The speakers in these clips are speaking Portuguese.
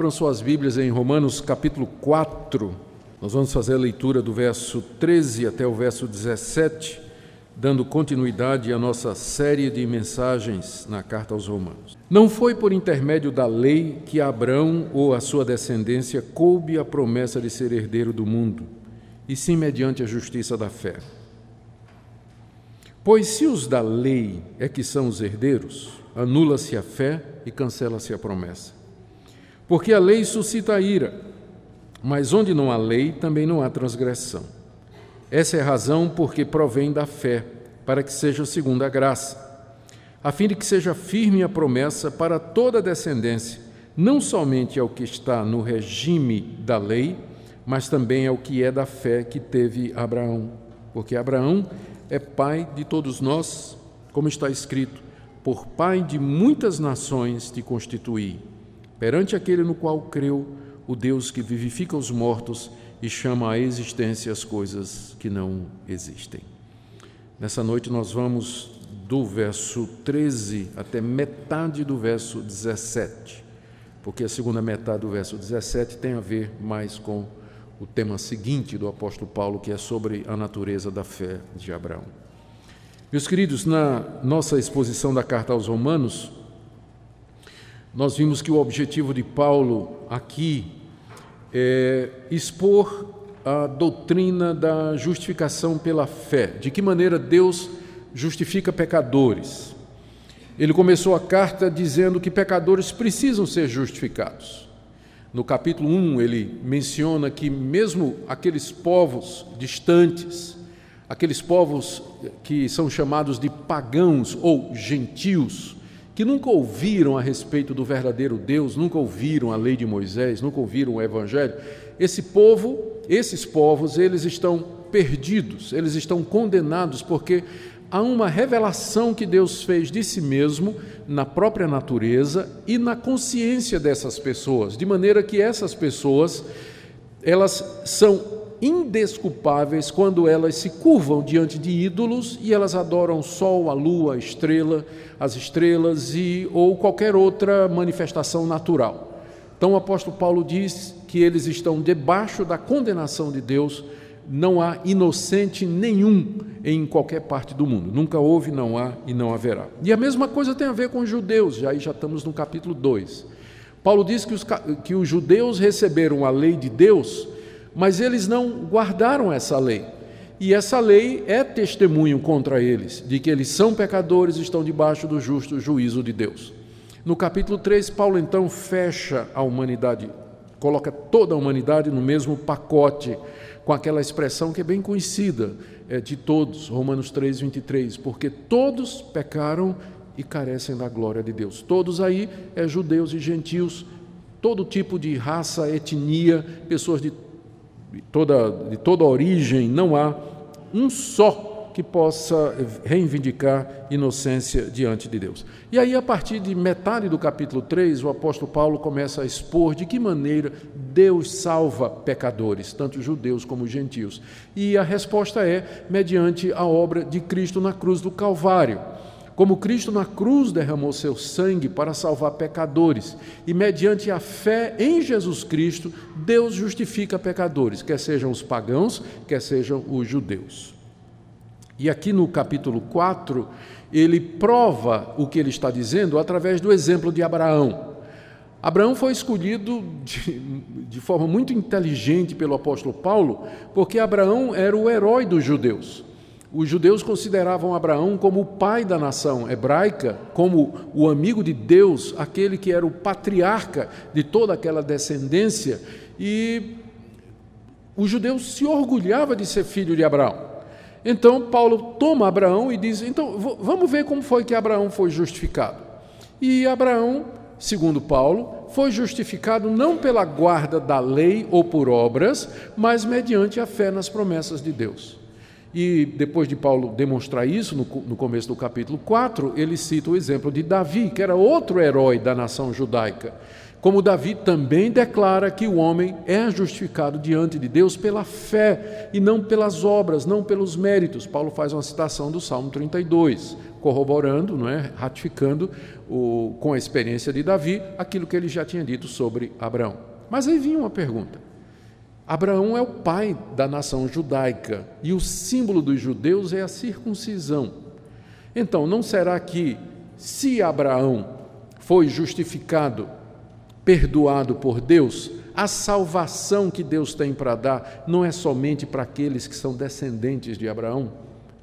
Abram suas Bíblias em Romanos capítulo 4. Nós vamos fazer a leitura do verso 13 até o verso 17, dando continuidade à nossa série de mensagens na carta aos Romanos. Não foi por intermédio da lei que a Abraão ou a sua descendência coube a promessa de ser herdeiro do mundo, e sim mediante a justiça da fé. Pois se os da lei é que são os herdeiros, anula-se a fé e cancela-se a promessa. Porque a lei suscita a ira, mas onde não há lei, também não há transgressão. Essa é a razão porque provém da fé, para que seja segundo a graça, a fim de que seja firme a promessa para toda a descendência, não somente ao que está no regime da lei, mas também ao que é da fé que teve Abraão. Porque Abraão é pai de todos nós, como está escrito, por pai de muitas nações te constituí, perante aquele no qual creu, o Deus que vivifica os mortos e chama à existência as coisas que não existem. Nessa noite nós vamos do verso 13 até metade do verso 17, porque a segunda metade do verso 17 tem a ver mais com o tema seguinte do apóstolo Paulo, que é sobre a natureza da fé de Abraão. Meus queridos, na nossa exposição da carta aos Romanos, nós vimos que o objetivo de Paulo aqui é expor a doutrina da justificação pela fé, de que maneira Deus justifica pecadores. Ele começou a carta dizendo que pecadores precisam ser justificados. No capítulo 1, ele menciona que mesmo aqueles povos distantes, aqueles povos que são chamados de pagãos ou gentios, que nunca ouviram a respeito do verdadeiro Deus, nunca ouviram a lei de Moisés, nunca ouviram o Evangelho, esses povos, eles estão perdidos, eles estão condenados, porque há uma revelação que Deus fez de si mesmo na própria natureza e na consciência dessas pessoas, de maneira que essas pessoas, elas são indesculpáveis quando elas se curvam diante de ídolos e elas adoram o sol, a lua, as estrelas ou qualquer outra manifestação natural. Então o apóstolo Paulo diz que eles estão debaixo da condenação de Deus. Não há inocente nenhum em qualquer parte do mundo. Nunca houve, não há e não haverá. E a mesma coisa tem a ver com os judeus, aí já estamos no capítulo 2. Paulo diz que os judeus receberam a lei de Deus, mas eles não guardaram essa lei. E essa lei é testemunho contra eles, de que eles são pecadores e estão debaixo do justo juízo de Deus. No capítulo 3, Paulo então fecha a humanidade, coloca toda a humanidade no mesmo pacote, com aquela expressão que é bem conhecida de todos, Romanos 3, 23, porque todos pecaram e carecem da glória de Deus. Todos aí judeus e gentios, todo tipo de raça, etnia, pessoas de toda origem, não há um só que possa reivindicar inocência diante de Deus. E aí, a partir de metade do capítulo 3, o apóstolo Paulo começa a expor de que maneira Deus salva pecadores, tanto judeus como gentios. E a resposta é mediante a obra de Cristo na cruz do Calvário. Como Cristo na cruz derramou seu sangue para salvar pecadores, e mediante a fé em Jesus Cristo, Deus justifica pecadores, quer sejam os pagãos, quer sejam os judeus. E aqui no capítulo 4, ele prova o que ele está dizendo através do exemplo de Abraão. Abraão foi escolhido de forma muito inteligente pelo apóstolo Paulo, porque Abraão era o herói dos judeus. Os judeus consideravam Abraão como o pai da nação hebraica, como o amigo de Deus, aquele que era o patriarca de toda aquela descendência, e os judeus se orgulhavam de ser filho de Abraão. Então Paulo toma Abraão e diz, então vamos ver como foi que Abraão foi justificado. E Abraão, segundo Paulo, foi justificado não pela guarda da lei ou por obras, mas mediante a fé nas promessas de Deus. E depois de Paulo demonstrar isso, no começo do capítulo 4, ele cita o exemplo de Davi, que era outro herói da nação judaica, Como Davi também declara que o homem é justificado diante de Deus pela fé e não pelas obras, não pelos méritos. Paulo faz uma citação do Salmo 32, corroborando, não é? Ratificando com a experiência de Davi aquilo que ele já tinha dito sobre Abraão. Mas aí vinha uma pergunta. Abraão é o pai da nação judaica e o símbolo dos judeus é a circuncisão. Então, não será que, se Abraão foi justificado, perdoado por Deus, a salvação que Deus tem para dar não é somente para aqueles que são descendentes de Abraão,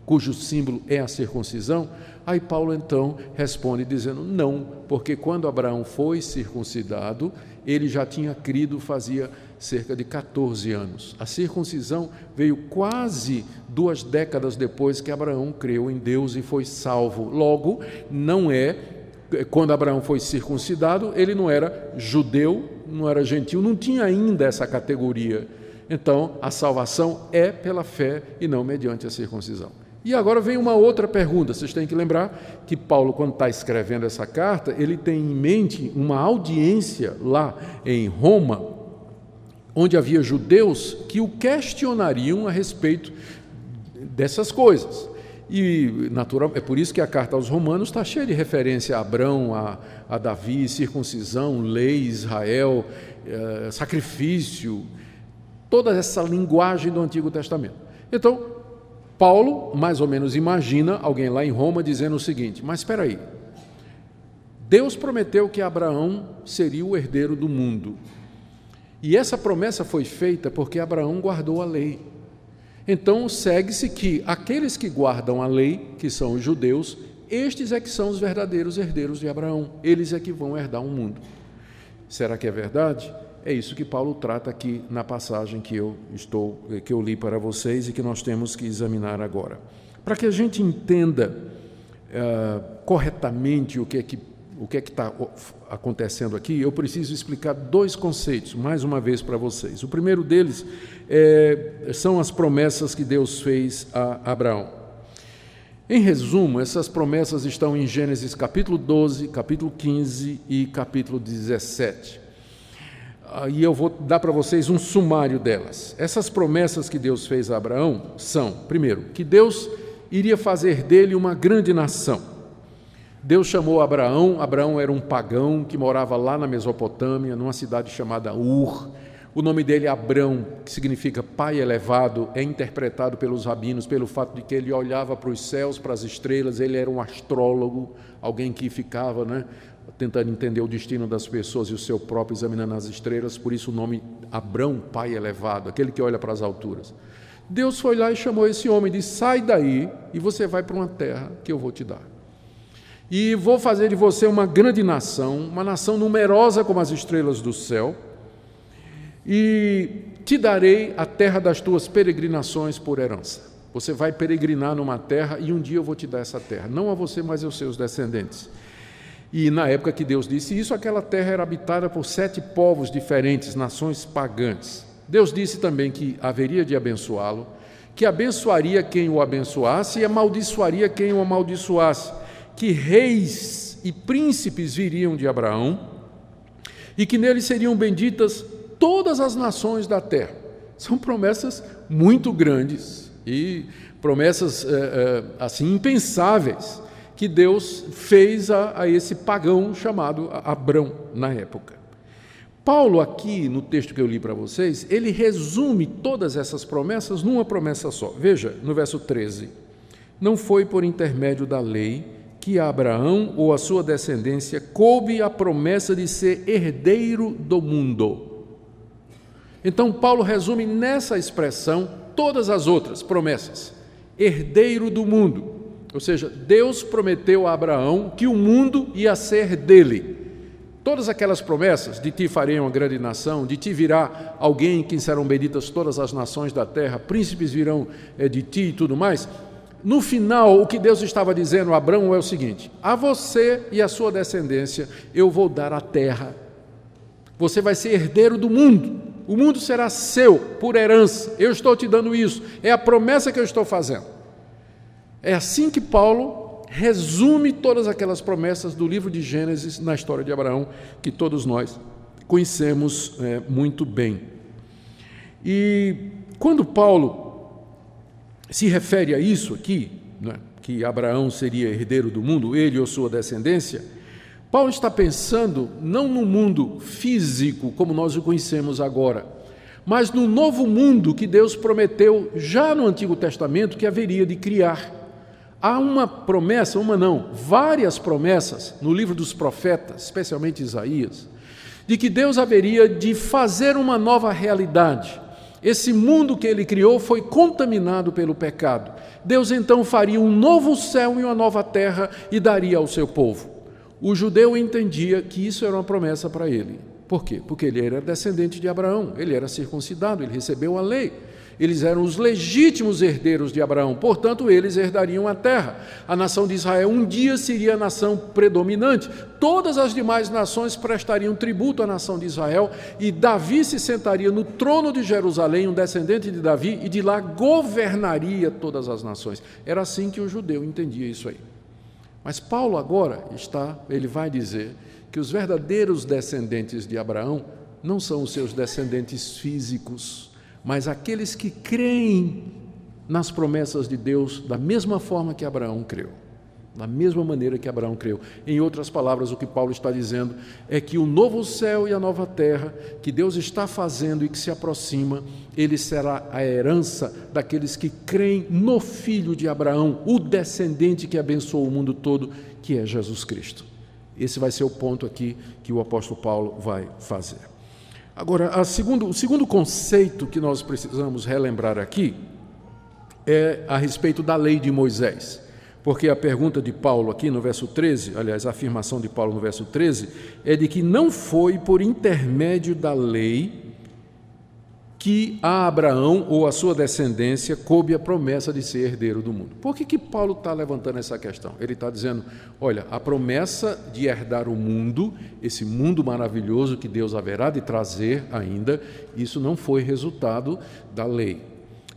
cujo símbolo é a circuncisão? Aí Paulo então responde dizendo não, porque quando Abraão foi circuncidado, ele já tinha crido fazia cerca de 14 anos. A circuncisão veio quase 2 décadas depois que Abraão creu em Deus e foi salvo. Logo, quando Abraão foi circuncidado, ele não era judeu, não era gentil, não tinha ainda essa categoria. Então, a salvação é pela fé e não mediante a circuncisão. E agora vem uma outra pergunta. Vocês têm que lembrar que Paulo, quando está escrevendo essa carta, ele tem em mente uma audiência lá em Roma, onde havia judeus que o questionariam a respeito dessas coisas. E natural, é por isso que a carta aos Romanos está cheia de referência a Abrão, a Davi, circuncisão, lei, Israel, sacrifício, toda essa linguagem do Antigo Testamento. Então, Paulo, mais ou menos, imagina alguém lá em Roma dizendo o seguinte: mas espera aí, Deus prometeu que Abraão seria o herdeiro do mundo. E essa promessa foi feita porque Abraão guardou a lei. Então, segue-se que aqueles que guardam a lei, que são os judeus, estes é que são os verdadeiros herdeiros de Abraão. Eles é que vão herdar o mundo. Será que é verdade? É isso que Paulo trata aqui na passagem que eu li para vocês e que nós temos que examinar agora. Para que a gente entenda corretamente o que é que está acontecendo aqui, eu preciso explicar 2 conceitos, mais uma vez para vocês. O primeiro deles são as promessas que Deus fez a Abraão. Em resumo, essas promessas estão em Gênesis capítulo 12, capítulo 15 e capítulo 17. E eu vou dar para vocês um sumário delas. Essas promessas que Deus fez a Abraão são, primeiro, que Deus iria fazer dele uma grande nação. Deus chamou Abraão. Abraão era um pagão que morava lá na Mesopotâmia, numa cidade chamada Ur. O nome dele, Abrão, que significa pai elevado, é interpretado pelos rabinos pelo fato de que ele olhava para os céus, para as estrelas. Ele era um astrólogo, alguém que ficava, tentando entender o destino das pessoas e o seu próprio examinando as estrelas. Por isso o nome Abrão, pai elevado, aquele que olha para as alturas. Deus foi lá e chamou esse homem e disse: sai daí e você vai para uma terra que eu vou te dar. E vou fazer de você uma grande nação, uma nação numerosa como as estrelas do céu, e te darei a terra das tuas peregrinações por herança. Você vai peregrinar numa terra e um dia eu vou te dar essa terra, não a você, mas aos seus descendentes. E na época que Deus disse isso, aquela terra era habitada por 7 povos diferentes, nações pagãs. Deus disse também que haveria de abençoá-lo, que abençoaria quem o abençoasse e amaldiçoaria quem o amaldiçoasse, que reis e príncipes viriam de Abraão e que nele seriam benditas todas as nações da terra. São promessas muito grandes e promessas assim impensáveis que Deus fez a esse pagão chamado Abrão na época. Paulo aqui, no texto que eu li para vocês, ele resume todas essas promessas numa promessa só. Veja, no verso 13: não foi por intermédio da lei que a Abraão ou a sua descendência coube a promessa de ser herdeiro do mundo. Então Paulo resume nessa expressão todas as outras promessas. Herdeiro do mundo. Ou seja, Deus prometeu a Abraão que o mundo ia ser dele. Todas aquelas promessas, de ti farei uma grande nação, de ti virá alguém em quem serão benditas todas as nações da terra, príncipes virão de ti e tudo mais. No final, o que Deus estava dizendo a Abraão é o seguinte: a você e a sua descendência eu vou dar a terra. Você vai ser herdeiro do mundo. O mundo será seu por herança. Eu estou te dando isso. É a promessa que eu estou fazendo. É assim que Paulo resume todas aquelas promessas do livro de Gênesis na história de Abraão, que todos nós conhecemos muito bem. E quando Paulo se refere a isso aqui, né, que Abraão seria herdeiro do mundo, ele ou sua descendência, Paulo está pensando não no mundo físico como nós o conhecemos agora, mas no novo mundo que Deus prometeu já no Antigo Testamento que haveria de criar. Há uma promessa, várias promessas no livro dos profetas, especialmente Isaías, de que Deus haveria de fazer uma nova realidade. Esse mundo que ele criou foi contaminado pelo pecado. Deus então faria um novo céu e uma nova terra e daria ao seu povo. O judeu entendia que isso era uma promessa para ele. Por quê? Porque ele era descendente de Abraão, ele era circuncidado, ele recebeu a lei. Eles eram os legítimos herdeiros de Abraão, portanto, eles herdariam a terra. A nação de Israel um dia seria a nação predominante. Todas as demais nações prestariam tributo à nação de Israel e Davi se sentaria no trono de Jerusalém, um descendente de Davi, e de lá governaria todas as nações. Era assim que o judeu entendia isso aí. Mas Paulo agora ele vai dizer que os verdadeiros descendentes de Abraão não são os seus descendentes físicos, mas aqueles que creem nas promessas de Deus da mesma forma que Abraão creu, da mesma maneira que Abraão creu. Em outras palavras, o que Paulo está dizendo é que o novo céu e a nova terra que Deus está fazendo e que se aproxima, ele será a herança daqueles que creem no Filho de Abraão, o descendente que abençoou o mundo todo, que é Jesus Cristo. Esse vai ser o ponto aqui que o apóstolo Paulo vai fazer. Agora, o segundo conceito que nós precisamos relembrar aqui é a respeito da lei de Moisés, porque a pergunta de Paulo aqui no verso 13, aliás, a afirmação de Paulo no verso 13, é de que não foi por intermédio da lei que a Abraão ou a sua descendência coube a promessa de ser herdeiro do mundo. Por que Paulo está levantando essa questão? Ele está dizendo, olha, a promessa de herdar o mundo, esse mundo maravilhoso que Deus haverá de trazer ainda, isso não foi resultado da lei.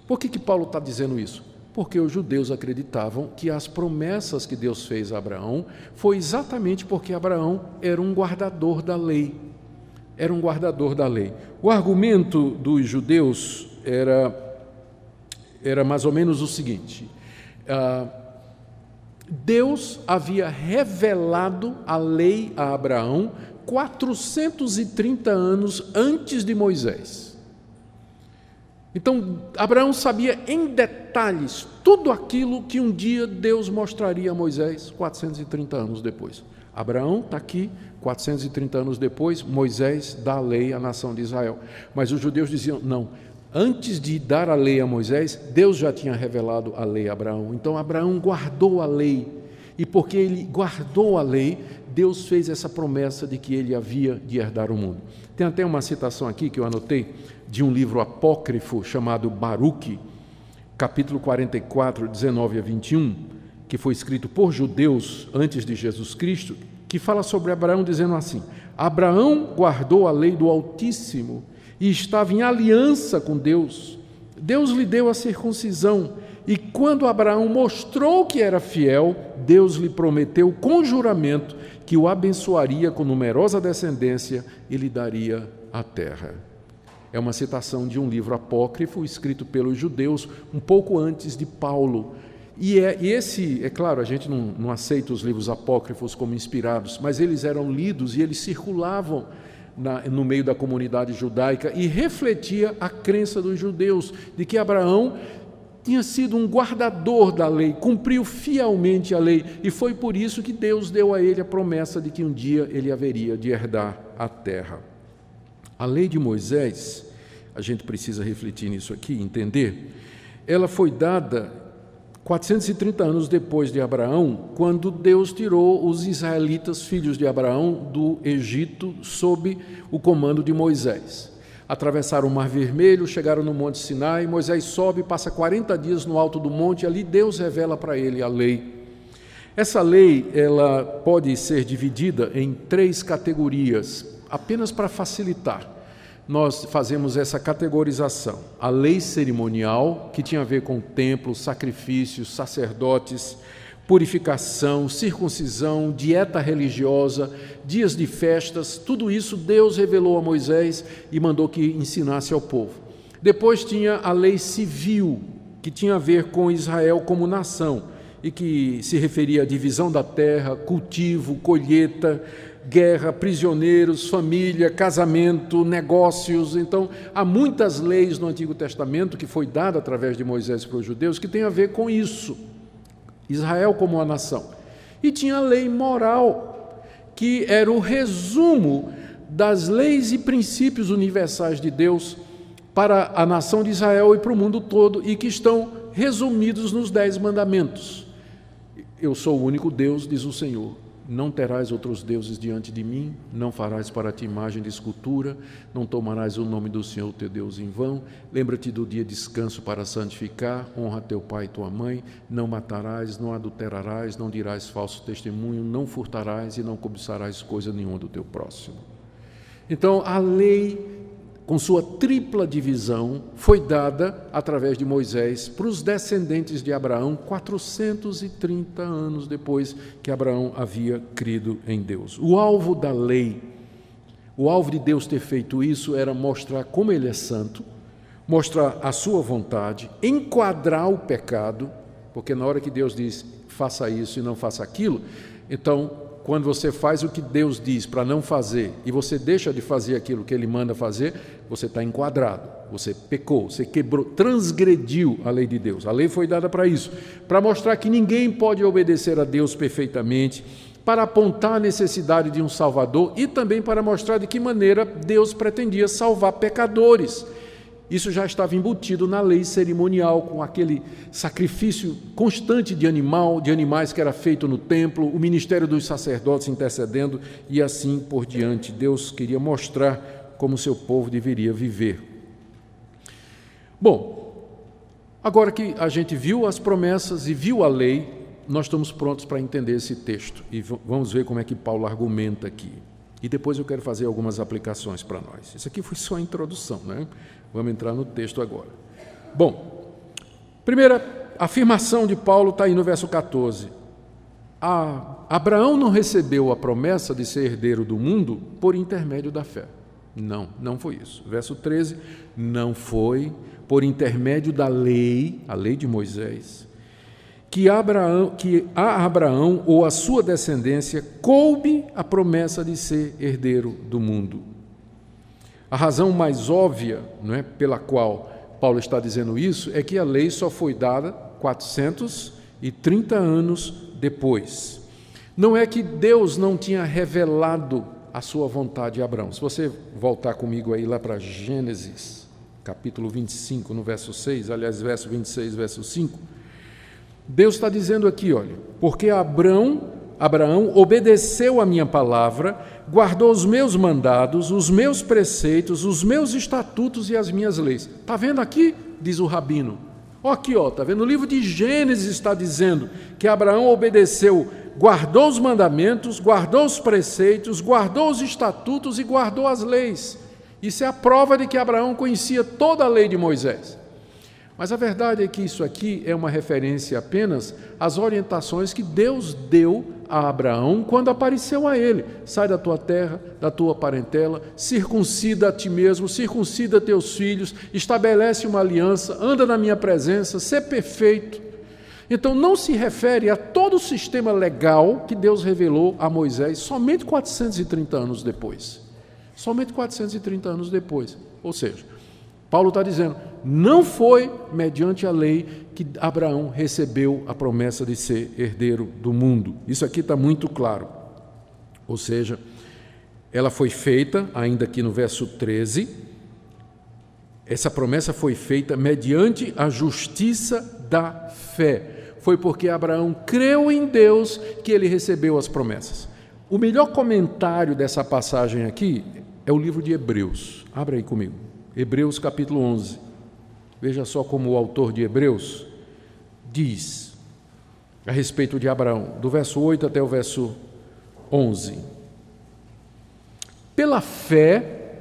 Por que Paulo está dizendo isso? Porque os judeus acreditavam que as promessas que Deus fez a Abraão foi exatamente porque Abraão era um guardador da lei. Era um guardador da lei. O argumento dos judeus era mais ou menos o seguinte: Deus havia revelado a lei a Abraão 430 anos antes de Moisés. Então, Abraão sabia em detalhes tudo aquilo que um dia Deus mostraria a Moisés 430 anos depois. Abraão está aqui, 430 anos depois, Moisés dá a lei à nação de Israel. Mas os judeus diziam, não, antes de dar a lei a Moisés, Deus já tinha revelado a lei a Abraão. Então, Abraão guardou a lei, e porque ele guardou a lei, Deus fez essa promessa de que ele havia de herdar o mundo. Tem até uma citação aqui que eu anotei, de um livro apócrifo chamado Baruque, capítulo 44, 19 a 21, que foi escrito por judeus antes de Jesus Cristo, que fala sobre Abraão dizendo assim: Abraão guardou a lei do Altíssimo e estava em aliança com Deus. Deus lhe deu a circuncisão e quando Abraão mostrou que era fiel, Deus lhe prometeu com juramento que o abençoaria com numerosa descendência e lhe daria a terra. É uma citação de um livro apócrifo escrito pelos judeus um pouco antes de Paulo. E esse, é claro, a gente não aceita os livros apócrifos como inspirados, mas eles eram lidos e eles circulavam no meio da comunidade judaica e refletia a crença dos judeus de que Abraão tinha sido um guardador da lei, cumpriu fielmente a lei, e foi por isso que Deus deu a ele a promessa de que um dia ele haveria de herdar a terra. A lei de Moisés, a gente precisa refletir nisso aqui, entender, ela foi dada 430 anos depois de Abraão, quando Deus tirou os israelitas, filhos de Abraão, do Egito, sob o comando de Moisés. Atravessaram o Mar Vermelho, chegaram no Monte Sinai, Moisés sobe, passa 40 dias no alto do monte, e ali Deus revela para ele a lei. Essa lei, ela pode ser dividida em 3 categorias, apenas para facilitar. Nós fazemos essa categorização. A lei cerimonial, que tinha a ver com templos, sacrifícios, sacerdotes, purificação, circuncisão, dieta religiosa, dias de festas, tudo isso Deus revelou a Moisés e mandou que ensinasse ao povo. Depois tinha a lei civil, que tinha a ver com Israel como nação, e que se referia à divisão da terra, cultivo, colheita, guerra, prisioneiros, família, casamento, negócios. Então, há muitas leis no Antigo Testamento que foi dada através de Moisés para os judeus que tem a ver com isso. Israel como uma nação. E tinha a lei moral, que era o resumo das leis e princípios universais de Deus para a nação de Israel e para o mundo todo, e que estão resumidos nos 10 mandamentos. Eu sou o único Deus, diz o Senhor. Não terás outros deuses diante de mim, não farás para ti imagem de escultura, não tomarás o nome do Senhor teu Deus em vão, lembra-te do dia de descanso para santificar, honra teu pai e tua mãe, não matarás, não adulterarás, não dirás falso testemunho, não furtarás e não cobiçarás coisa nenhuma do teu próximo. Então, a lei, com sua tripla divisão, foi dada através de Moisés para os descendentes de Abraão 430 anos depois que Abraão havia crido em Deus. O alvo da lei, o alvo de Deus ter feito isso era mostrar como Ele é santo, mostrar a sua vontade, enquadrar o pecado, porque na hora que Deus diz faça isso e não faça aquilo, então quando você faz o que Deus diz para não fazer e você deixa de fazer aquilo que Ele manda fazer, você está enquadrado, você pecou, você quebrou, transgrediu a lei de Deus. A lei foi dada para isso, para mostrar que ninguém pode obedecer a Deus perfeitamente, para apontar a necessidade de um Salvador e também para mostrar de que maneira Deus pretendia salvar pecadores. Isso já estava embutido na lei cerimonial, com aquele sacrifício constante de animais que era feito no templo, o ministério dos sacerdotes intercedendo e assim por diante. Deus queria mostrar como o seu povo deveria viver. Bom, agora que a gente viu as promessas e viu a lei, nós estamos prontos para entender esse texto e vamos ver como é que Paulo argumenta aqui. E depois eu quero fazer algumas aplicações para nós. Isso aqui foi só a introdução, né? Vamos entrar no texto agora. Bom, primeira afirmação de Paulo está aí no verso 14. Abraão não recebeu a promessa de ser herdeiro do mundo por intermédio da fé. Não, não foi isso. Verso 13, não foi por intermédio da lei, a lei de Moisés, que a Abraão ou a sua descendência coube a promessa de ser herdeiro do mundo. A razão mais óbvia, não é, pela qual Paulo está dizendo isso é que a lei só foi dada 430 anos depois. Não é que Deus não tinha revelado a sua vontade a Abraão. Se você voltar comigo aí lá para Gênesis, capítulo 25, no verso 6, aliás, verso 26, verso 5, Deus está dizendo aqui, olha, porque Abraão obedeceu a minha palavra, guardou os meus mandados, os meus preceitos, os meus estatutos e as minhas leis. Está vendo aqui? Diz o rabino. Aqui, está vendo? No livro de Gênesis está dizendo que Abraão obedeceu, guardou os mandamentos, guardou os preceitos, guardou os estatutos e guardou as leis. Isso é a prova de que Abraão conhecia toda a lei de Moisés. Mas a verdade é que isso aqui é uma referência apenas às orientações que Deus deu a Abraão quando apareceu a ele. Sai da tua terra, da tua parentela, circuncida a ti mesmo, circuncida teus filhos, estabelece uma aliança, anda na minha presença, sê perfeito. Então não se refere a todo o sistema legal que Deus revelou a Moisés somente 430 anos depois. Somente 430 anos depois. Ou seja, Paulo está dizendo, não foi mediante a lei que Abraão recebeu a promessa de ser herdeiro do mundo. Isso aqui está muito claro. Ou seja, ela foi feita, ainda aqui no verso 13, essa promessa foi feita mediante a justiça da fé. Foi porque Abraão creu em Deus que ele recebeu as promessas. O melhor comentário dessa passagem aqui é o livro de Hebreus. Abra aí comigo. Hebreus capítulo 11. Veja só como o autor de Hebreus diz a respeito de Abraão, do verso 8 até o verso 11. Pela fé,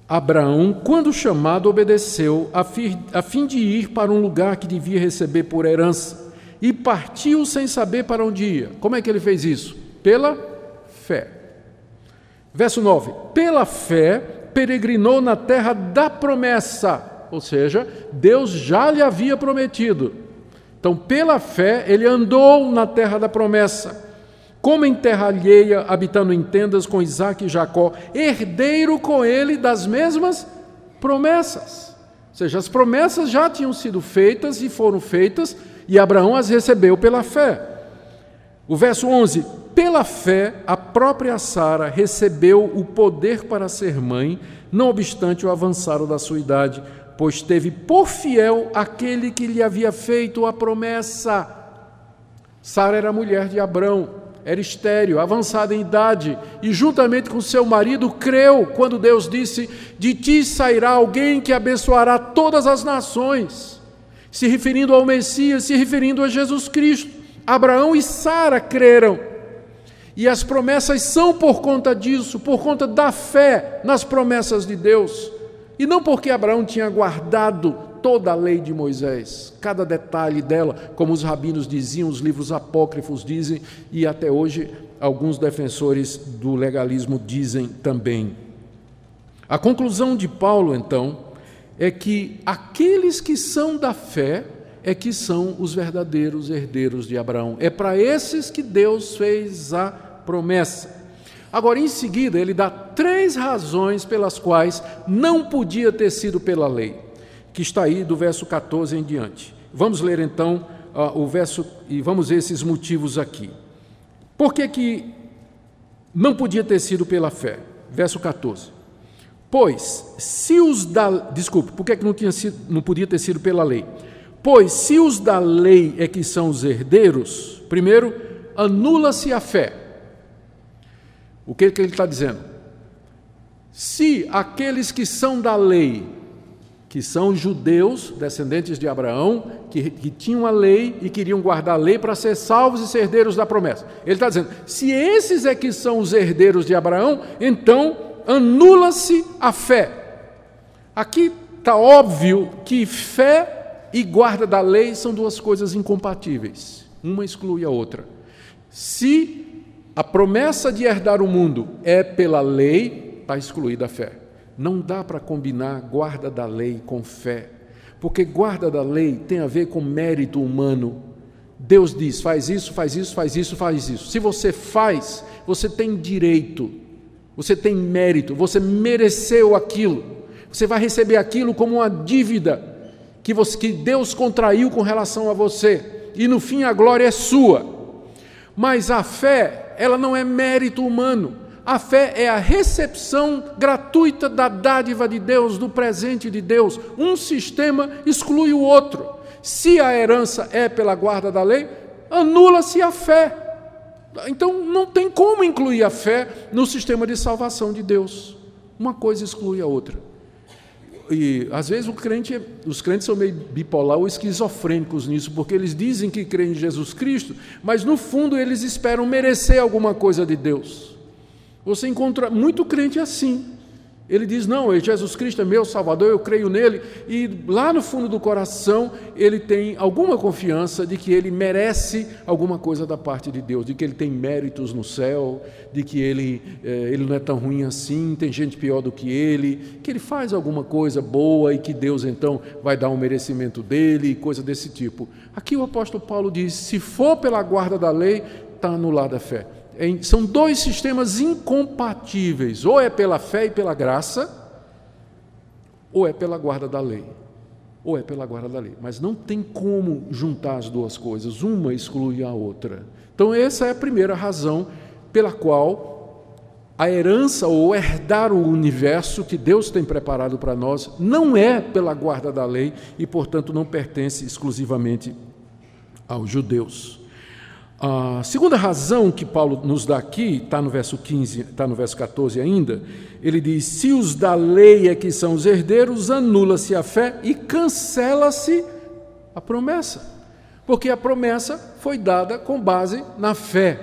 Abraão, quando chamado, obedeceu, a fim de ir para um lugar que devia receber por herança, e partiu sem saber para onde ia. Como é que ele fez isso? Pela fé. Verso 9: pela fé peregrinou na terra da promessa, ou seja, Deus já lhe havia prometido. Então, pela fé, ele andou na terra da promessa, como em terra alheia, habitando em tendas com Isaque e Jacó, herdeiro com ele das mesmas promessas. Ou seja, as promessas já tinham sido feitas e foram feitas, e Abraão as recebeu pela fé. O verso 11: pela fé, a própria Sara recebeu o poder para ser mãe, não obstante o avançado da sua idade, pois teve por fiel aquele que lhe havia feito a promessa. Sara era mulher de Abrão, era estéril, avançada em idade, e juntamente com seu marido creu quando Deus disse: de ti sairá alguém que abençoará todas as nações, se referindo ao Messias, se referindo a Jesus Cristo. Abraão e Sara creram, e as promessas são por conta disso, por conta da fé nas promessas de Deus, e não porque Abraão tinha guardado toda a lei de Moisés, cada detalhe dela, como os rabinos diziam, os livros apócrifos dizem, e até hoje alguns defensores do legalismo dizem também. A conclusão de Paulo, então, é que aqueles que são da fé é que são os verdadeiros herdeiros de Abraão. É para esses que Deus fez a promessa. Agora, em seguida, ele dá 3 razões pelas quais não podia ter sido pela lei, que está aí do verso 14 em diante. Vamos ler então o verso e vamos ver esses motivos aqui. Por que não podia ter sido pela fé? Verso 14. Pois, se os da... Desculpe, por que não podia ter sido pela lei? Pois, se os da lei é que são os herdeiros, primeiro, anula-se a fé. O que ele está dizendo? Se aqueles que são da lei, que são judeus, descendentes de Abraão, que tinham a lei e queriam guardar a lei para ser salvos e ser herdeiros da promessa. Ele está dizendo, se esses é que são os herdeiros de Abraão, então anula-se a fé. Aqui está óbvio que fé e guarda da lei são 2 coisas incompatíveis. Uma exclui a outra. Se a promessa de herdar o mundo é pela lei, está excluída a fé. Não dá para combinar guarda da lei com fé, porque guarda da lei tem a ver com mérito humano. Deus diz, faz isso, faz isso, faz isso, faz isso. Se você faz, você tem direito, você tem mérito, você mereceu aquilo. Você vai receber aquilo como uma dívida que Deus contraiu com relação a você, e no fim a glória é sua. Mas a fé, ela não é mérito humano. A fé é a recepção gratuita da dádiva de Deus, do presente de Deus. Um sistema exclui o outro. Se a herança é pela guarda da lei, anula-se a fé. Então não tem como incluir a fé no sistema de salvação de Deus. Uma coisa exclui a outra. E às vezes os crentes são meio bipolar ou esquizofrênicos nisso, porque eles dizem que creem em Jesus Cristo, mas no fundo eles esperam merecer alguma coisa de Deus. Você encontra muito crente assim. Ele diz, não, Jesus Cristo é meu Salvador, eu creio nele, e lá no fundo do coração ele tem alguma confiança de que ele merece alguma coisa da parte de Deus, de que ele tem méritos no céu, de que ele não é tão ruim assim, tem gente pior do que ele faz alguma coisa boa e que Deus então vai dar um merecimento dele, coisa desse tipo. Aqui o apóstolo Paulo diz, se for pela guarda da lei, está anulada a fé. São 2 sistemas incompatíveis, ou é pela fé e pela graça, ou é pela guarda da lei, mas não tem como juntar as 2 coisas, uma exclui a outra. Então essa é a primeira razão pela qual a herança ou herdar o universo que Deus tem preparado para nós não é pela guarda da lei e, portanto, não pertence exclusivamente aos judeus. A segunda razão que Paulo nos dá aqui, está no verso 15, está no verso 14 ainda, ele diz, se os da lei é que são os herdeiros, anula-se a fé e cancela-se a promessa, porque a promessa foi dada com base na fé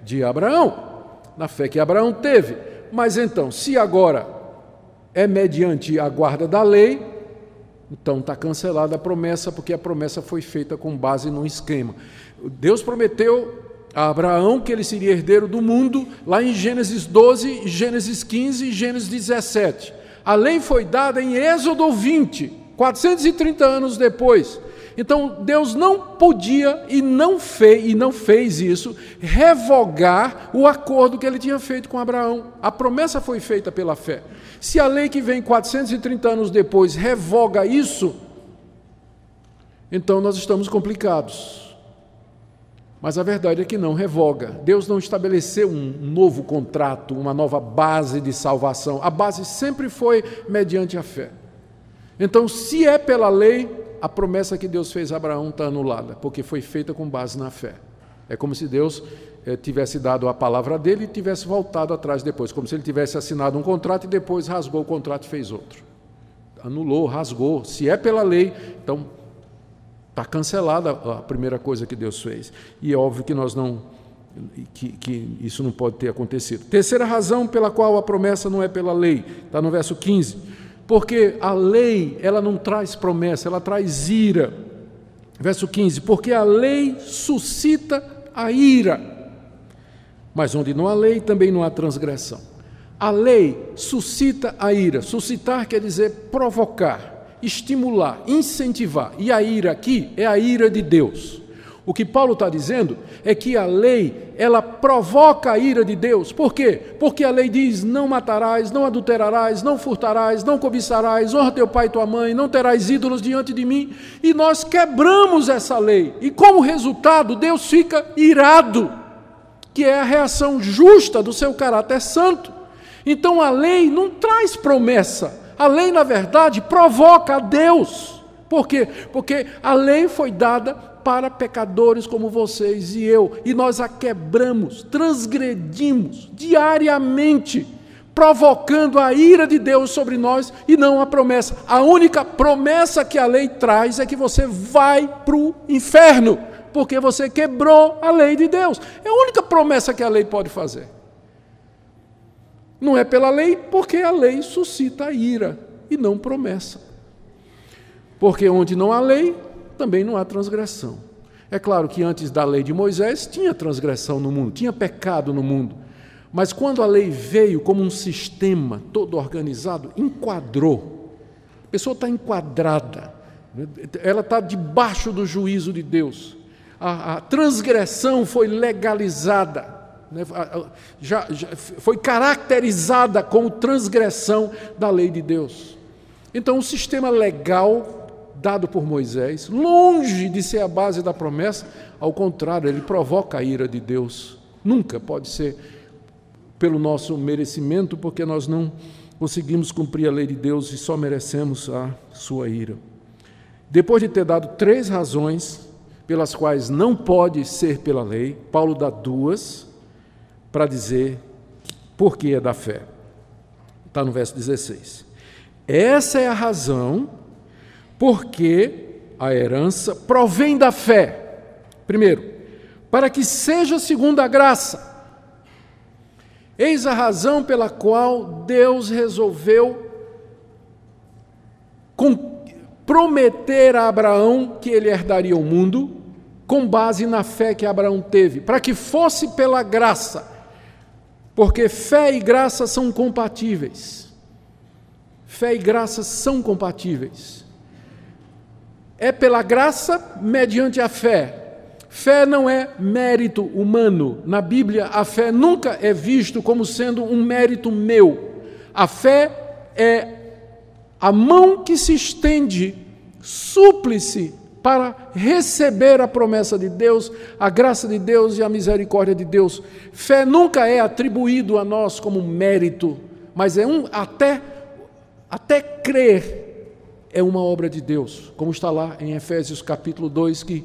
de Abraão, na fé que Abraão teve. Mas então, se agora é mediante a guarda da lei, Então está cancelada a promessa, porque a promessa foi feita com base num esquema. Deus prometeu a Abraão que ele seria herdeiro do mundo, lá em Gênesis 12, Gênesis 15 e Gênesis 17. A lei foi dada em Êxodo 20, 430 anos depois. Então Deus não podia e não fez isso, revogar o acordo que ele tinha feito com Abraão. A promessa foi feita pela fé. Se a lei que vem 430 anos depois revoga isso, então nós estamos complicados. Mas a verdade é que não revoga. Deus não estabeleceu um novo contrato, uma nova base de salvação. A base sempre foi mediante a fé. Então, se é pela lei, a promessa que Deus fez a Abraão está anulada, porque foi feita com base na fé. É como se Deus tivesse dado a palavra dele e tivesse voltado atrás depois, como se ele tivesse assinado um contrato e depois rasgou o contrato e fez outro. Anulou, rasgou. Se é pela lei, então está cancelada a primeira coisa que Deus fez. E é óbvio que que isso não pode ter acontecido. Terceira razão pela qual a promessa não é pela lei, está no verso 15. Porque a lei, ela não traz promessa, ela traz ira. Verso 15, porque a lei suscita a ira. Mas onde não há lei, também não há transgressão. A lei suscita a ira. Suscitar quer dizer provocar, estimular, incentivar. E a ira aqui é a ira de Deus. O que Paulo está dizendo é que a lei, ela provoca a ira de Deus. Por quê? Porque a lei diz, não matarás, não adulterarás, não furtarás, não cobiçarás, honra teu pai e tua mãe, não terás ídolos diante de mim. E nós quebramos essa lei. E como resultado, Deus fica irado, que é a reação justa do seu caráter santo. Então a lei não traz promessa. A lei, na verdade, provoca a Deus. Por quê? Porque a lei foi dada para pecadores como vocês e eu, e nós a quebramos, transgredimos diariamente, provocando a ira de Deus sobre nós e não a promessa. A única promessa que a lei traz é que você vai para o inferno, porque você quebrou a lei de Deus. É a única promessa que a lei pode fazer. Não é pela lei, porque a lei suscita a ira e não promessa. Porque onde não há lei, também não há transgressão. É claro que antes da lei de Moisés tinha transgressão no mundo, tinha pecado no mundo. Mas quando a lei veio como um sistema todo organizado, enquadrou. A pessoa está enquadrada, ela está debaixo do juízo de Deus. A transgressão foi legalizada, já foi caracterizada como transgressão da lei de Deus. Então o sistema legal dado por Moisés, longe de ser a base da promessa, ao contrário, ele provoca a ira de Deus. Nunca pode ser pelo nosso merecimento, porque nós não conseguimos cumprir a lei de Deus e só merecemos a sua ira. Depois de ter dado 3 razões pelas quais não pode ser pela lei, Paulo dá 2 para dizer por que é da fé. Está no verso 16. Essa é a razão porque a herança provém da fé. Primeiro, para que seja segundo a graça. Eis a razão pela qual Deus resolveu prometer a Abraão que ele herdaria o mundo, com base na fé que Abraão teve, para que fosse pela graça, porque fé e graça são compatíveis. Fé e graça são compatíveis. É pela graça mediante a fé. Fé não é mérito humano. Na Bíblia, a fé nunca é visto como sendo um mérito meu. A fé é a mão que se estende, súplice, para receber a promessa de Deus, a graça de Deus e a misericórdia de Deus. Fé nunca é atribuído a nós como mérito, mas é até crer é uma obra de Deus, como está lá em Efésios capítulo 2, que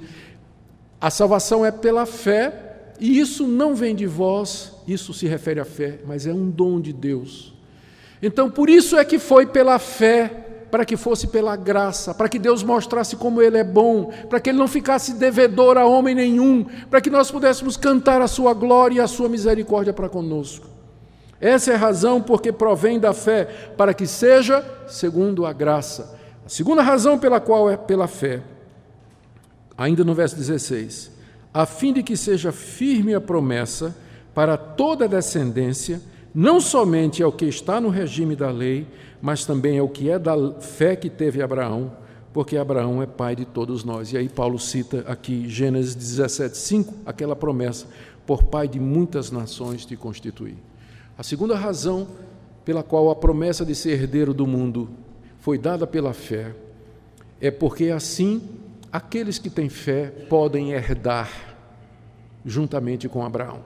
a salvação é pela fé, e isso não vem de vós, isso se refere à fé, mas é um dom de Deus. Então, por isso é que foi pela fé, para que fosse pela graça, para que Deus mostrasse como Ele é bom, para que Ele não ficasse devedor a homem nenhum, para que nós pudéssemos cantar a sua glória e a sua misericórdia para conosco. Essa é a razão porque provém da fé, para que seja segundo a graça. A segunda razão pela qual é pela fé, ainda no verso 16, a fim de que seja firme a promessa para toda a descendência, não somente ao que está no regime da lei, mas também ao que é da fé que teve Abraão, porque Abraão é pai de todos nós. E aí Paulo cita aqui, Gênesis 17:5, aquela promessa, por pai de muitas nações te constituí. A segunda razão pela qual a promessa de ser herdeiro do mundo foi dada pela fé, é porque assim aqueles que têm fé podem herdar juntamente com Abraão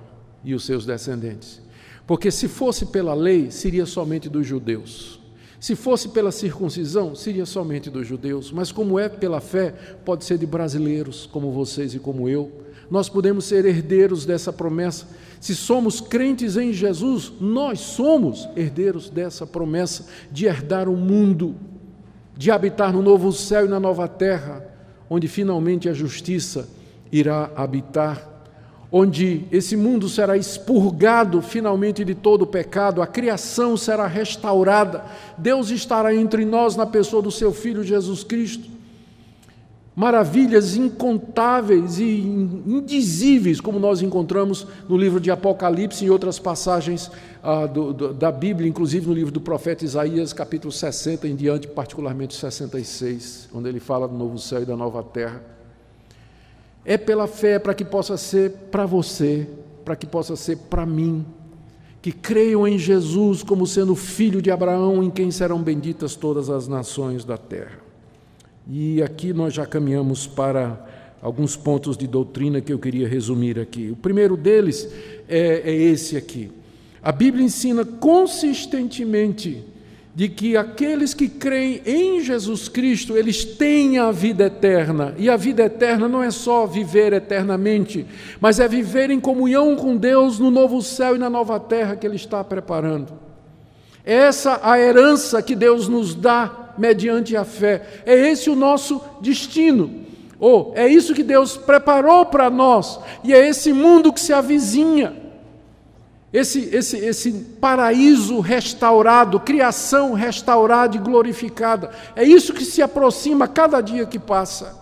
e os seus descendentes. Porque se fosse pela lei, seria somente dos judeus. Se fosse pela circuncisão, seria somente dos judeus. Mas como é pela fé, pode ser de brasileiros, como vocês e como eu. Nós podemos ser herdeiros dessa promessa. Se somos crentes em Jesus, nós somos herdeiros dessa promessa de herdar o mundo, de habitar no novo céu e na nova terra, onde finalmente a justiça irá habitar, onde esse mundo será expurgado finalmente de todo o pecado, a criação será restaurada, Deus estará entre nós na pessoa do seu Filho Jesus Cristo. Maravilhas incontáveis e indizíveis, como nós encontramos no livro de Apocalipse e em outras passagens da Bíblia, inclusive no livro do profeta Isaías, capítulo 60 em diante, particularmente 66, onde ele fala do novo céu e da nova terra. É pela fé para que possa ser para você, para que possa ser para mim, que creiam em Jesus como sendo filho de Abraão, em quem serão benditas todas as nações da terra. E aqui nós já caminhamos para alguns pontos de doutrina que eu queria resumir aqui. O primeiro deles é esse aqui. A Bíblia ensina consistentemente de que aqueles que creem em Jesus Cristo, eles têm a vida eterna. E a vida eterna não é só viver eternamente, mas é viver em comunhão com Deus no novo céu e na nova terra que Ele está preparando. É essa a herança que Deus nos dá mediante a fé. É esse o nosso destino. É isso que Deus preparou para nós. E é esse mundo que se avizinha. Esse paraíso restaurado, criação restaurada e glorificada. É isso que se aproxima cada dia que passa.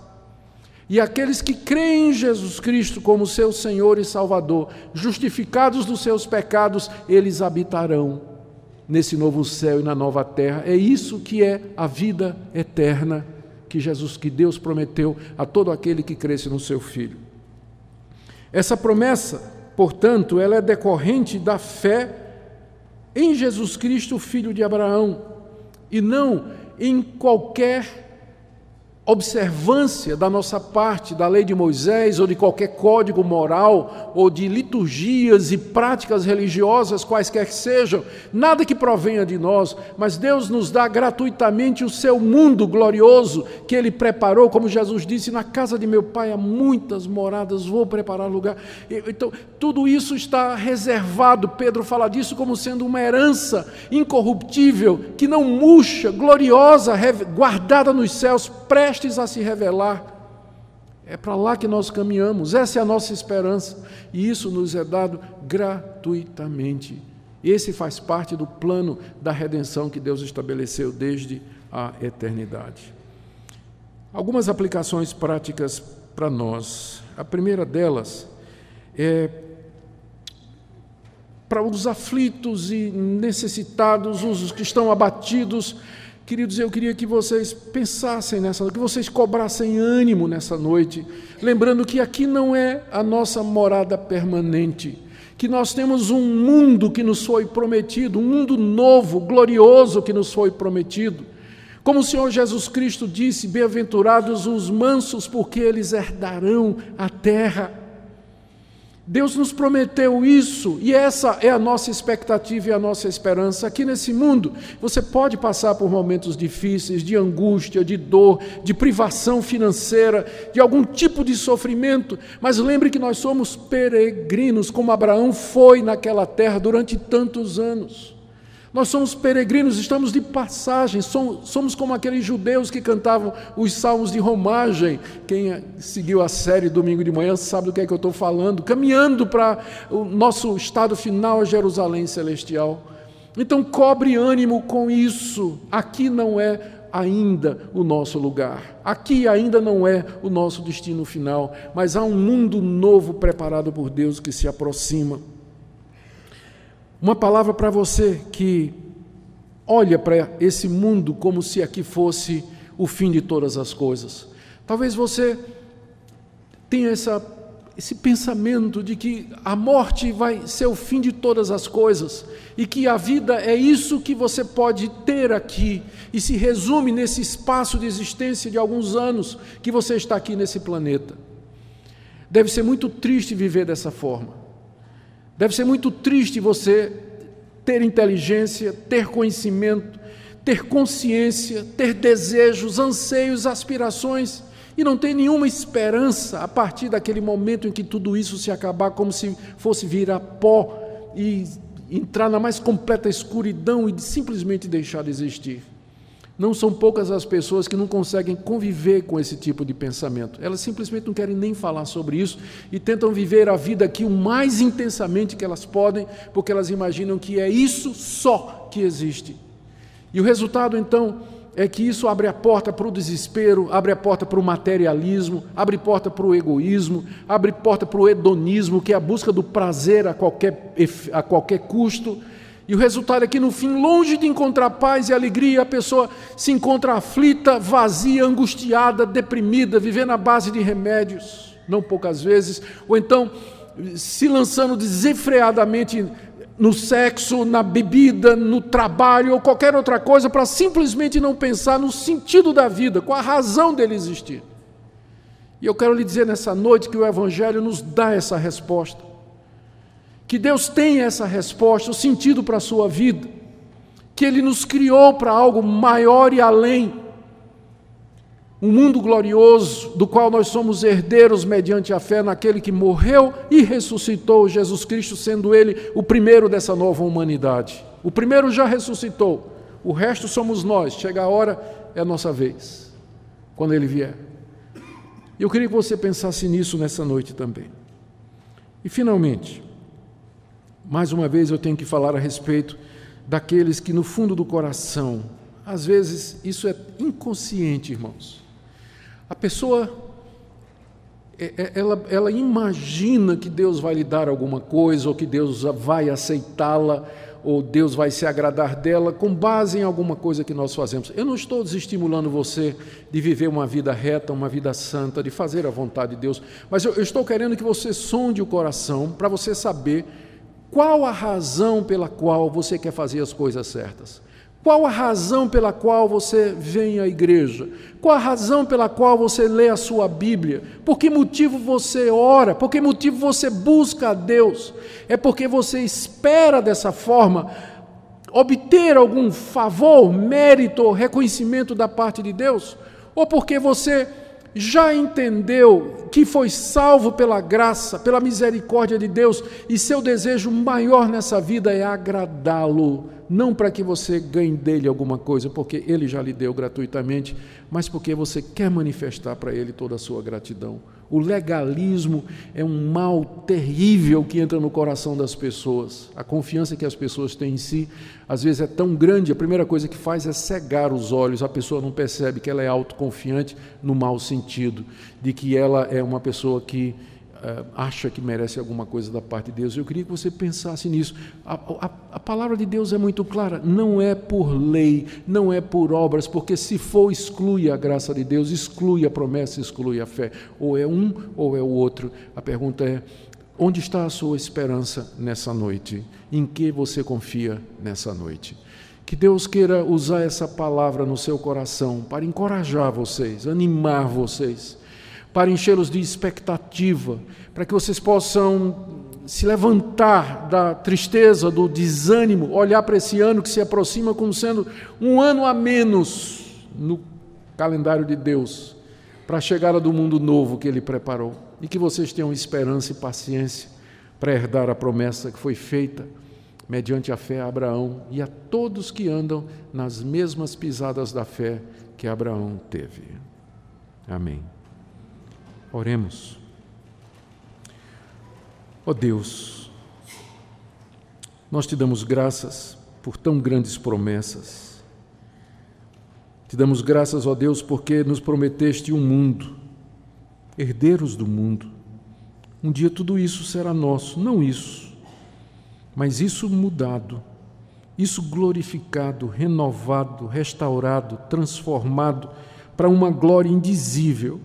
E aqueles que creem em Jesus Cristo como seu Senhor e Salvador, justificados dos seus pecados, eles habitarão nesse novo céu e na nova terra. É isso que é a vida eterna que Deus prometeu a todo aquele que cresce no seu Filho. Essa promessa, portanto, ela é decorrente da fé em Jesus Cristo, filho de Abraão, e não em qualquer observância da nossa parte da lei de Moisés, ou de qualquer código moral, ou de liturgias e práticas religiosas, quaisquer que sejam, nada que provenha de nós, mas Deus nos dá gratuitamente o seu mundo glorioso, que Ele preparou, como Jesus disse, na casa de meu Pai há muitas moradas, vou preparar lugar. Então, tudo isso está reservado, Pedro fala disso como sendo uma herança incorruptível, que não murcha, gloriosa, guardada nos céus, prestes a se revelar. É para lá que nós caminhamos, essa é a nossa esperança, e isso nos é dado gratuitamente. Esse faz parte do plano da redenção que Deus estabeleceu desde a eternidade. Algumas aplicações práticas para nós. A primeira delas é para os aflitos e necessitados, os que estão abatidos. Queridos, eu queria que vocês pensassem nessa noite, que vocês cobrassem ânimo nessa noite, lembrando que aqui não é a nossa morada permanente, que nós temos um mundo que nos foi prometido, um mundo novo, glorioso que nos foi prometido. Como o Senhor Jesus Cristo disse, bem-aventurados os mansos, porque eles herdarão a terra. Deus nos prometeu isso, e essa é a nossa expectativa e a nossa esperança. Aqui nesse mundo, você pode passar por momentos difíceis, de angústia, de dor, de privação financeira, de algum tipo de sofrimento, mas lembre que nós somos peregrinos, como Abraão foi naquela terra durante tantos anos. Nós somos peregrinos, estamos de passagem, somos como aqueles judeus que cantavam os salmos de romagem. Quem seguiu a série domingo de manhã sabe do que é que eu estou falando, caminhando para o nosso estado final, a Jerusalém celestial. Então cobre ânimo com isso. Aqui não é ainda o nosso lugar. Aqui ainda não é o nosso destino final, mas há um mundo novo preparado por Deus que se aproxima. Uma palavra para você que olha para esse mundo como se aqui fosse o fim de todas as coisas. Talvez você tenha esse pensamento de que a morte vai ser o fim de todas as coisas e que a vida é isso que você pode ter aqui e se resume nesse espaço de existência de alguns anos que você está aqui nesse planeta. Deve ser muito triste viver dessa forma. Deve ser muito triste você ter inteligência, ter conhecimento, ter consciência, ter desejos, anseios, aspirações e não ter nenhuma esperança a partir daquele momento em que tudo isso se acabar, como se fosse virar pó e entrar na mais completa escuridão e simplesmente deixar de existir. Não são poucas as pessoas que não conseguem conviver com esse tipo de pensamento. Elas simplesmente não querem nem falar sobre isso e tentam viver a vida aqui o mais intensamente que elas podem, porque elas imaginam que é isso só que existe. E o resultado, então, é que isso abre a porta para o desespero, abre a porta para o materialismo, abre porta para o egoísmo, abre porta para o hedonismo, que é a busca do prazer a qualquer custo. E o resultado é que, no fim, longe de encontrar paz e alegria, a pessoa se encontra aflita, vazia, angustiada, deprimida, vivendo à base de remédios, não poucas vezes, ou então se lançando desenfreadamente no sexo, na bebida, no trabalho ou qualquer outra coisa, para simplesmente não pensar no sentido da vida, com a razão dele existir. E eu quero lhe dizer nessa noite que o Evangelho nos dá essa resposta. Que Deus tem essa resposta, o sentido para a sua vida, que Ele nos criou para algo maior e além, um mundo glorioso, do qual nós somos herdeiros mediante a fé naquele que morreu e ressuscitou, Jesus Cristo, sendo Ele o primeiro dessa nova humanidade. O primeiro já ressuscitou, o resto somos nós, chega a hora, é a nossa vez, quando Ele vier. Eu queria que você pensasse nisso nessa noite também. E finalmente, mais uma vez eu tenho que falar a respeito daqueles que no fundo do coração, às vezes isso é inconsciente, irmãos. A pessoa, ela imagina que Deus vai lhe dar alguma coisa, ou que Deus vai aceitá-la, ou Deus vai se agradar dela com base em alguma coisa que nós fazemos. Eu não estou desestimulando você de viver uma vida reta, uma vida santa, de fazer a vontade de Deus, mas eu estou querendo que você sonde o coração para você saber qual a razão pela qual você quer fazer as coisas certas? Qual a razão pela qual você vem à igreja? Qual a razão pela qual você lê a sua Bíblia? Por que motivo você ora? Por que motivo você busca a Deus? É porque você espera dessa forma obter algum favor, mérito ou reconhecimento da parte de Deus? Ou porque você já entendeu que foi salvo pela graça, pela misericórdia de Deus, e seu desejo maior nessa vida é agradá-lo, não para que você ganhe dele alguma coisa, porque ele já lhe deu gratuitamente, mas porque você quer manifestar para ele toda a sua gratidão. O legalismo é um mal terrível que entra no coração das pessoas. A confiança que as pessoas têm em si, às vezes é tão grande, a primeira coisa que faz é cegar os olhos, a pessoa não percebe que ela é autoconfiante no mau sentido, de que ela é uma pessoa que acha que merece alguma coisa da parte de Deus. Eu queria que você pensasse nisso. A palavra de Deus é muito clara, não é por lei, não é por obras, porque se for, exclui a graça de Deus, exclui a promessa, exclui a fé. Ou é um ou é o outro. A pergunta é, onde está a sua esperança nessa noite? Em que você confia nessa noite? Que Deus queira usar essa palavra no seu coração para encorajar vocês, animar vocês, para enchê-los de expectativa, para que vocês possam se levantar da tristeza, do desânimo, olhar para esse ano que se aproxima como sendo um ano a menos no calendário de Deus, para a chegada do mundo novo que Ele preparou, e que vocês tenham esperança e paciência para herdar a promessa que foi feita mediante a fé a Abraão e a todos que andam nas mesmas pisadas da fé que Abraão teve. Amém. Oremos. Ó Deus, nós te damos graças por tão grandes promessas. Te damos graças, ó Deus, porque nos prometeste um mundo, herdeiros do mundo. Um dia tudo isso será nosso, não isso, mas isso mudado, isso glorificado, renovado, restaurado, transformado para uma glória indizível.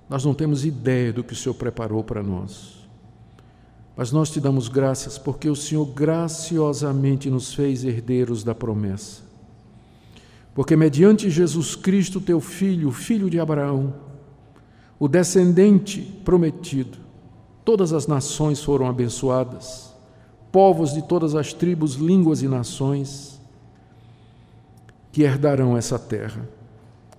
Nós não temos ideia do que o Senhor preparou para nós, mas nós te damos graças porque o Senhor graciosamente nos fez herdeiros da promessa. Porque mediante Jesus Cristo, teu Filho, o Filho de Abraão, o descendente prometido, todas as nações foram abençoadas, povos de todas as tribos, línguas e nações que herdarão essa terra.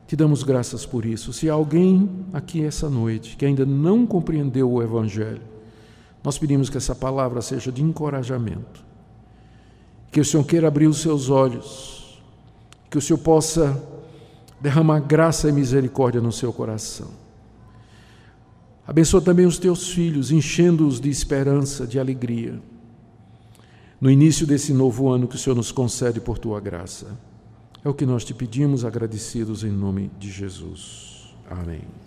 Te damos graças por isso. Se há alguém aqui essa noite que ainda não compreendeu o Evangelho, nós pedimos que essa palavra seja de encorajamento, que o Senhor queira abrir os seus olhos, que o Senhor possa derramar graça e misericórdia no seu coração. Abençoa também os teus filhos, enchendo-os de esperança, de alegria, no início desse novo ano que o Senhor nos concede por tua graça. É o que nós te pedimos, agradecidos em nome de Jesus. Amém.